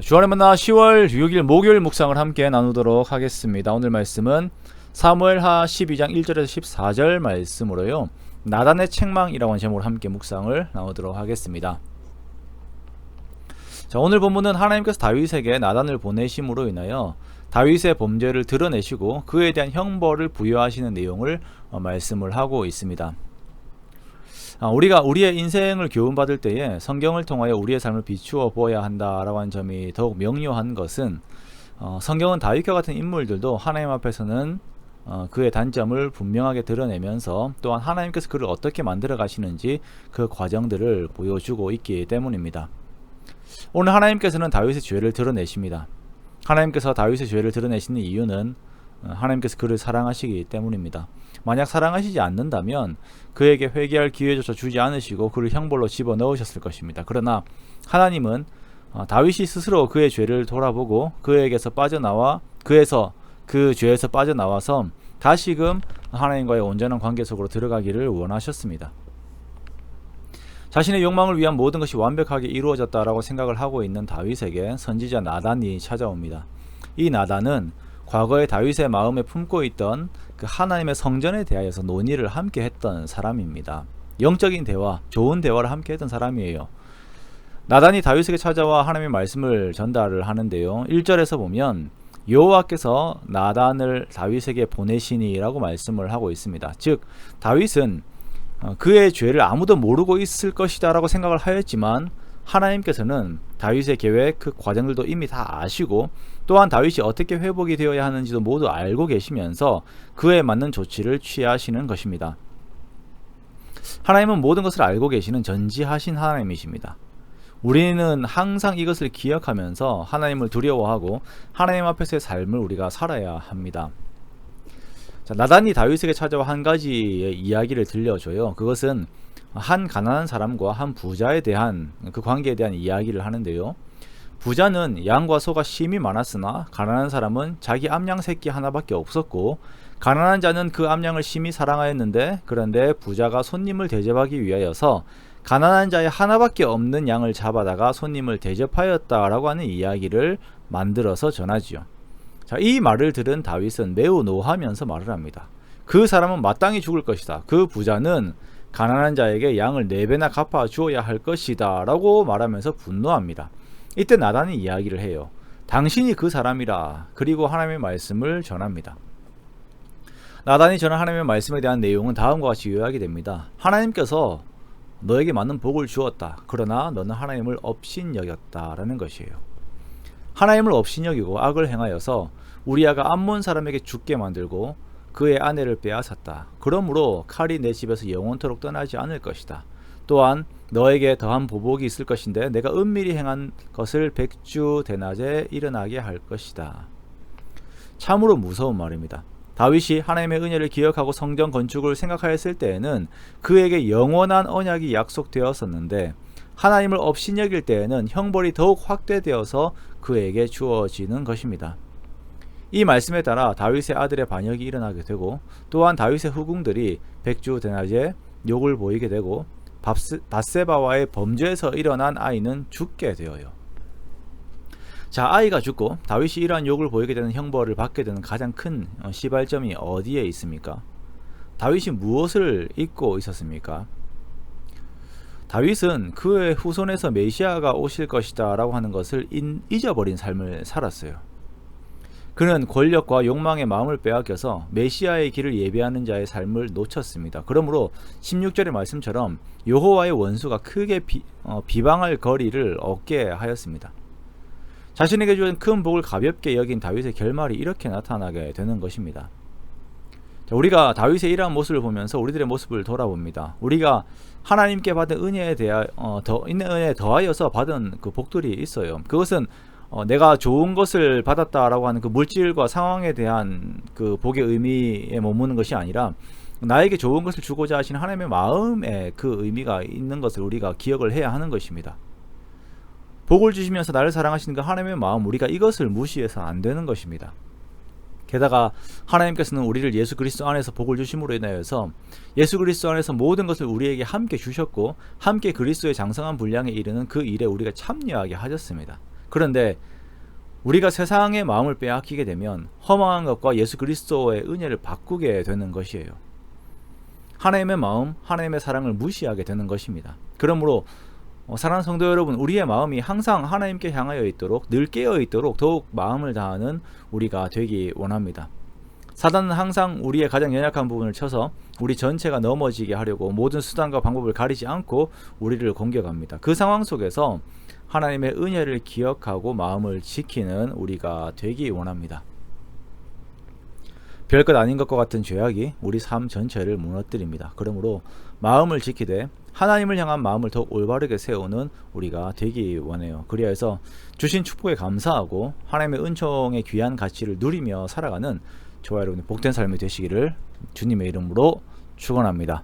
주안의 만나 10월 6일 목요일 묵상을 함께 나누도록 하겠습니다. 오늘 말씀은 사무엘하 12장 1절에서 14절 말씀으로요, 나단의 책망이라고 하는 제목으로 함께 묵상을 나누도록 하겠습니다. 자, 오늘 본문은 하나님께서 다윗에게 나단을 보내심으로 인하여 다윗의 범죄를 드러내시고 그에 대한 형벌을 부여하시는 내용을 말씀을 하고 있습니다. 우리가 우리의 인생을 교훈받을 때에 성경을 통하여 우리의 삶을 비추어 보아야 한다라고 하는 점이 더욱 명료한 것은, 성경은 다윗과 같은 인물들도 하나님 앞에서는 그의 단점을 분명하게 드러내면서 또한 하나님께서 그를 어떻게 만들어 가시는지 그 과정들을 보여주고 있기 때문입니다. 오늘 하나님께서는 다윗의 죄를 드러내십니다. 하나님께서 다윗의 죄를 드러내시는 이유는 하나님께서 그를 사랑하시기 때문입니다. 만약 사랑하시지 않는다면 그에게 회개할 기회조차 주지 않으시고 그를 형벌로 집어넣으셨을 것입니다. 그러나 하나님은 다윗이 스스로 그의 죄를 돌아보고 그에게서 빠져나와 그 죄에서 빠져나와서 다시금 하나님과의 온전한 관계 속으로 들어가기를 원하셨습니다. 자신의 욕망을 위한 모든 것이 완벽하게 이루어졌다라고 생각을 하고 있는 다윗에게 선지자 나단이 찾아옵니다. 이 나단은 과거에 다윗의 마음에 품고 있던 그 하나님의 성전에 대하여서 논의를 함께 했던 사람입니다. 영적인 대화, 좋은 대화를 함께 했던 사람이에요. 나단이 다윗에게 찾아와 하나님의 말씀을 전달을 하는데요, 1절에서 보면 여호와께서 나단을 다윗에게 보내시니라고 말씀을 하고 있습니다. 즉 다윗은 그의 죄를 아무도 모르고 있을 것이다 라고 생각을 하였지만 하나님께서는 다윗의 계획, 그 과정들도 이미 다 아시고 또한 다윗이 어떻게 회복이 되어야 하는지도 모두 알고 계시면서 그에 맞는 조치를 취하시는 것입니다. 하나님은 모든 것을 알고 계시는 전지하신 하나님이십니다. 우리는 항상 이것을 기억하면서 하나님을 두려워하고 하나님 앞에서의 삶을 우리가 살아야 합니다. 자, 나단이 다윗에게 찾아와 한 가지의 이야기를 들려줘요. 그것은 한 가난한 사람과 한 부자에 대한 그 관계에 대한 이야기를 하는데요, 부자는 양과 소가 심이 많았으나 가난한 사람은 자기 암양 새끼 하나밖에 없었고, 가난한 자는 그 암양을 심히 사랑하였는데 그런데 부자가 손님을 대접하기 위하여서 가난한 자의 하나밖에 없는 양을 잡아다가 손님을 대접하였다라고 하는 이야기를 만들어서 전하지요. 자, 이 말을 들은 다윗은 매우 노하면서 말을 합니다. 그 사람은 마땅히 죽을 것이다. 그 부자는 가난한 자에게 양을 4배나 갚아 주어야 할 것이다 라고 말하면서 분노합니다. 이때 나단이 이야기를 해요. 당신이 그 사람이라. 그리고 하나님의 말씀을 전합니다. 나단이 전한 하나님의 말씀에 대한 내용은 다음과 같이 요약이 됩니다. 하나님께서 너에게 많은 복을 주었다. 그러나 너는 하나님을 업신여겼다 라는 것이에요. 하나님을 업신여기고 악을 행하여서 우리아가 암몬 사람에게 죽게 만들고 그의 아내를 빼앗았다. 그러므로 칼이 내 집에서 영원토록 떠나지 않을 것이다. 또한 너에게 더한 보복이 있을 것인데 내가 은밀히 행한 것을 백주 대낮에 일어나게 할 것이다. 참으로 무서운 말입니다. 다윗이 하나님의 은혜를 기억하고 성전 건축을 생각하였을 때에는 그에게 영원한 언약이 약속되었었는데 하나님을 업신여길 때에는 형벌이 더욱 확대되어서 그에게 주어지는 것입니다. 이 말씀에 따라 다윗의 아들의 반역이 일어나게 되고 또한 다윗의 후궁들이 백주 대낮에 욕을 보이게 되고 밧세바와의 범죄에서 일어난 아이는 죽게 되어요. 자, 아이가 죽고 다윗이 이러한 욕을 보이게 되는 형벌을 받게 되는 가장 큰 시발점이 어디에 있습니까? 다윗이 무엇을 잊고 있었습니까? 다윗은 그의 후손에서 메시아가 오실 것이다 라고 하는 것을 잊어버린 삶을 살았어요. 그는 권력과 욕망의 마음을 빼앗겨서 메시아의 길을 예배하는 자의 삶을 놓쳤습니다. 그러므로 16절의 말씀처럼 여호와의 원수가 크게 비방할 거리를 얻게 하였습니다. 자신에게 주은 큰 복을 가볍게 여긴 다윗의 결말이 이렇게 나타나게 되는 것입니다. 자, 우리가 다윗의 이러한 모습을 보면서 우리들의 모습을 돌아봅니다. 우리가 하나님께 받은 은혜에 더하여서 받은 그 복들이 있어요. 그것은 내가 좋은 것을 받았다라고 하는 그 물질과 상황에 대한 그 복의 의미에 머무는 것이 아니라 나에게 좋은 것을 주고자 하시는 하나님의 마음에 그 의미가 있는 것을 우리가 기억을 해야 하는 것입니다. 복을 주시면서 나를 사랑하시는 그 하나님의 마음, 우리가 이것을 무시해서는 안 되는 것입니다. 게다가 하나님께서는 우리를 예수 그리스도 안에서 복을 주심으로 인하여서 예수 그리스도 안에서 모든 것을 우리에게 함께 주셨고 함께 그리스도의 장성한 분량에 이르는 그 일에 우리가 참여하게 하셨습니다. 그런데 우리가 세상의 마음을 빼앗기게 되면 허망한 것과 예수 그리스도의 은혜를 바꾸게 되는 것이에요. 하나님의 마음, 하나님의 사랑을 무시하게 되는 것입니다. 그러므로 사랑하는 성도 여러분, 우리의 마음이 항상 하나님께 향하여 있도록, 늘 깨어 있도록 더욱 마음을 다하는 우리가 되기 원합니다. 사단은 항상 우리의 가장 연약한 부분을 쳐서 우리 전체가 넘어지게 하려고 모든 수단과 방법을 가리지 않고 우리를 공격합니다. 그 상황 속에서 하나님의 은혜를 기억하고 마음을 지키는 우리가 되기 원합니다. 별것 아닌 것과 같은 죄악이 우리 삶 전체를 무너뜨립니다. 그러므로 마음을 지키되 하나님을 향한 마음을 더욱 올바르게 세우는 우리가 되기 원해요. 그리하여서 주신 축복에 감사하고 하나님의 은총의 귀한 가치를 누리며 살아가는 저와 여러분의 복된 삶이 되시기를 주님의 이름으로 축원합니다.